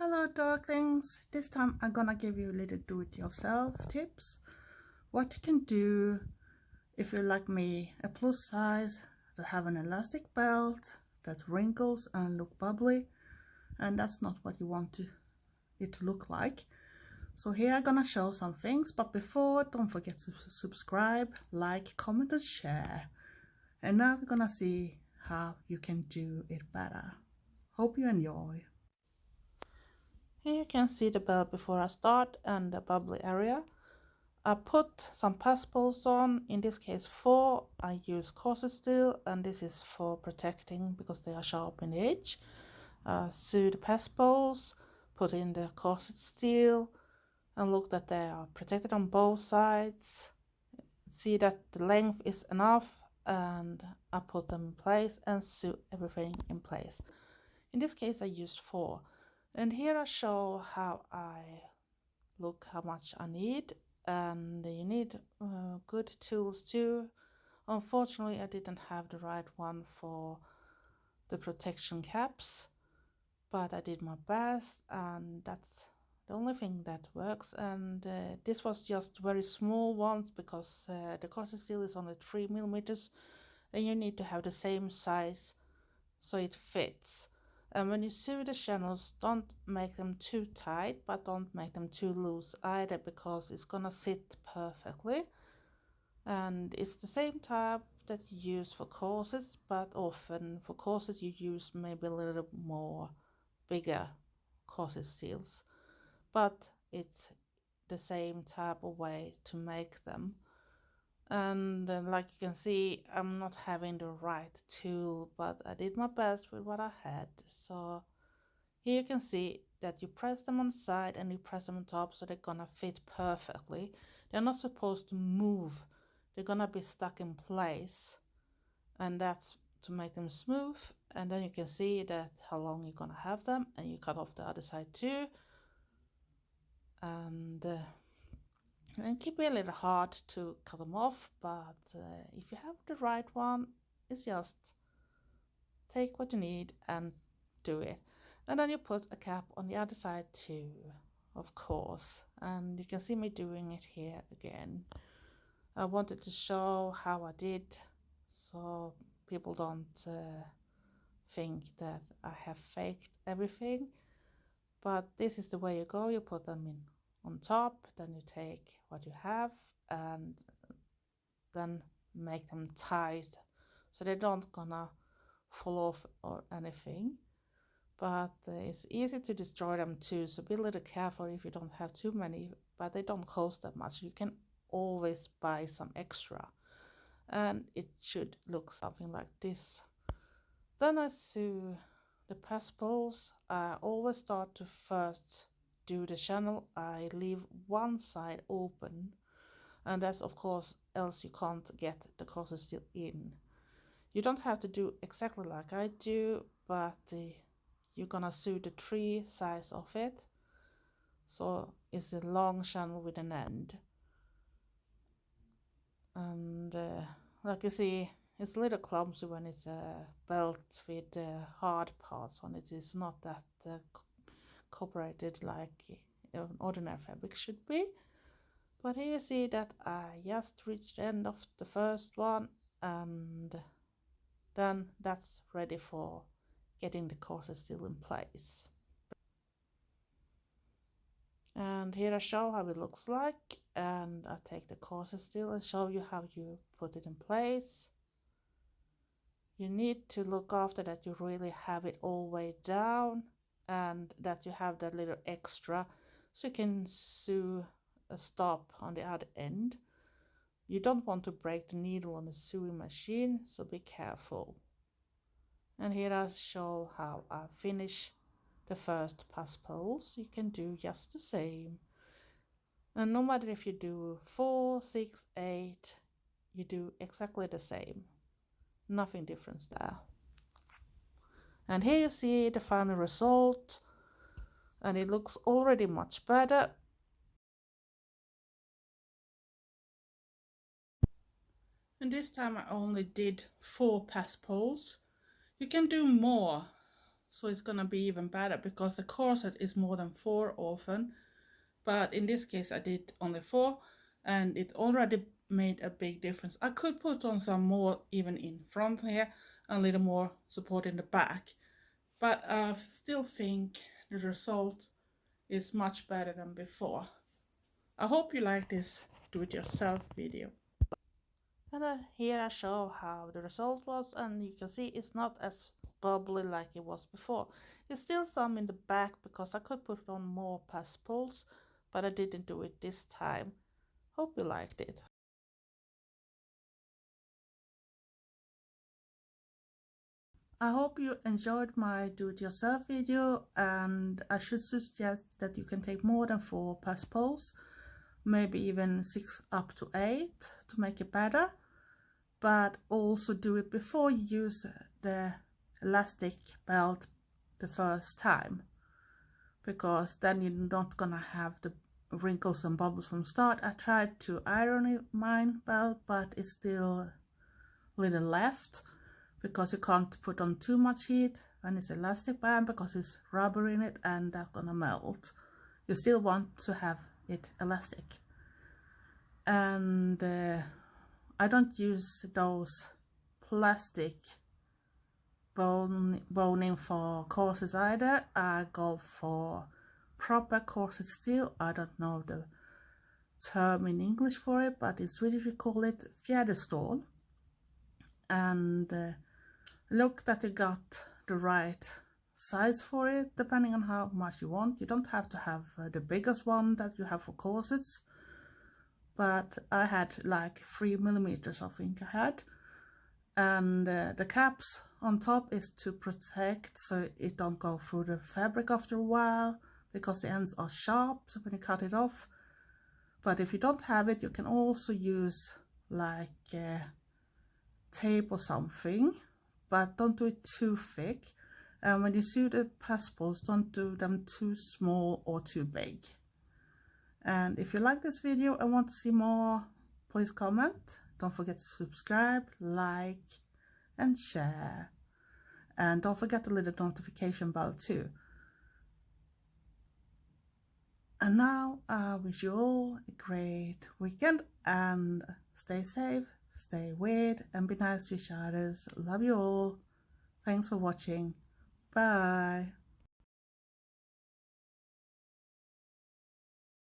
Hello darklings, this time I'm gonna give you a little do-it-yourself tips. What you can do if you're like me, a plus size that have an elastic belt that wrinkles and look bubbly, and that's not what you want it to look like. So here I'm gonna show some things, but before, don't forget to subscribe, like, comment and share. And now we're gonna see how you can do it better. Hope you enjoy. Here you can see the belt before I start and the bubbly area. I put some pastels on, in this case 4. I use corset steel and this is for protecting because they are sharp in the edge. Sew the pastels, put in the corset steel and look that they are protected on both sides. See that the length is enough and I put them in place and sew everything in place. In this case I used 4. And here I show how much I need, and you need good tools too. Unfortunately I didn't have the right one for the protection caps, but I did my best and that's the only thing that works. And this was just very small ones because the corset steel is only 3 mm and you need to have the same size so it fits. And when you sew the channels, don't make them too tight, but don't make them too loose either, because it's gonna sit perfectly. And it's the same type that you use for corsets, but often for corsets you use maybe a little more bigger corset seals. But it's the same type of way to make them. And like you can see, I'm not having the right tool, but I did my best with what I had. So here you can see that you press them on the side and you press them on top, so they're gonna fit perfectly. They're not supposed to move, they're gonna be stuck in place, and that's to make them smooth. And then you can see that how long you're gonna have them, and you cut off the other side too. And it can be a little hard to cut them off, but if you have the right one, it's just take what you need and do it. And then you put a cap on the other side too, of course, and you can see me doing it here again. I wanted to show how I did so people don't think that I have faked everything, but this is the way you go. You put them in on top, then you take what you have and then make them tight so they don't gonna fall off or anything. But it's easy to destroy them too, so be a little careful if you don't have too many, but they don't cost that much. You can always buy some extra, and it should look something like this. Then I sew the pastels. I always start to first do the channel. I leave one side open, and that's of course else you can't get the corset steel in. You don't have to do exactly like I do, but you're gonna sew the 3 sides of it, so it's a long channel with an end. And like you see, it's a little clumsy when it's a belt with hard parts on it. It's not that cooperated like an ordinary fabric should be. But here you see that I just reached the end of the first one, and then that's ready for getting the corset steel in place. And here I show how it looks like, and I take the corset steel and show you how you put it in place. You need to look after that you really have it all the way down and that you have that little extra so you can sew a stop on the other end. You don't want to break the needle on the sewing machine, so be careful. And here I show how I finish the first pastels. You can do just the same. And no matter if you do 4, 6, 8, you do exactly the same. Nothing different there. And here you see the final result, and it looks already much better. And this time I only did 4 pastels. You can do more, so it's gonna be even better because the corset is more than 4 often, but in this case I did only 4 and it already made a big difference. I could put on some more even in front here and a little more support in the back, but I still think the result is much better than before. I hope you like this do-it-yourself video. And here I show how the result was, and you can see it's not as bubbly like it was before. It's still some in the back because I could put on more pulse, but I didn't do it this time. Hope you liked it. I hope you enjoyed my do-it-yourself video, and I should suggest that you can take more than 4 pulse, maybe even 6 up to 8 to make it better, but also do it before you use the elastic belt the first time, because then you're not gonna have the wrinkles and bubbles from start. I tried to iron mine belt, but it's still a little left because you can't put on too much heat when it's elastic band because it's rubber in it and that's gonna melt. You still want to have it elastic. And I don't use those plastic boning for corsets either. I go for proper corset steel. I don't know the term in English for it, but in Swedish we call it fjäderstål. And look that you got the right size for it, depending on how much you want. You don't have to have the biggest one that you have for corsets, but I had like 3 millimeters I think I had. And the caps on top is to protect so it don't go through the fabric after a while, because the ends are sharp so when you cut it off. But if you don't have it, you can also use like tape or something, but don't do it too thick. And when you sew the passports, don't do them too small or too big. And if you like this video and want to see more, please comment. Don't forget to subscribe, like and share. And don't forget the little notification bell too. And now I wish you all a great weekend and stay safe, stay weird and be nice to each other. Love you all. Thanks for watching. Bye.